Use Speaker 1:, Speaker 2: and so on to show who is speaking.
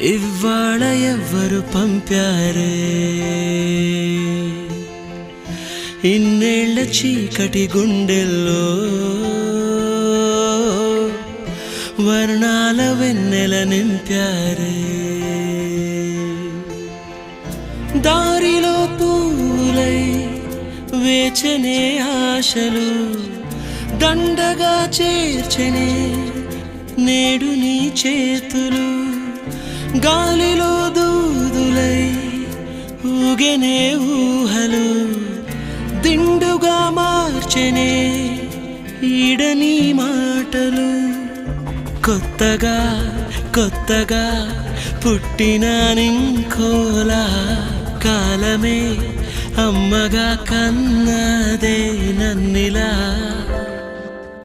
Speaker 1: ఇవ్వాళ ఎవ్వరు పంపారే ఇన్నేళ్ల చీకటి గుండెల్లో వర్ణాల వెన్నెల నింపారే దారిలో పూలై వేచనే ఆశలు దండగా చేర్చనే నేడు నీ చేతులు గాలిలో దూదులై ఊగెనే ఊహలు దిండుగా మార్చెనే ఈడని మాటలు కొత్తగా కొత్తగా పుట్టిన నింకోలా కాలమే అమ్మగా కన్నదే నన్నిలా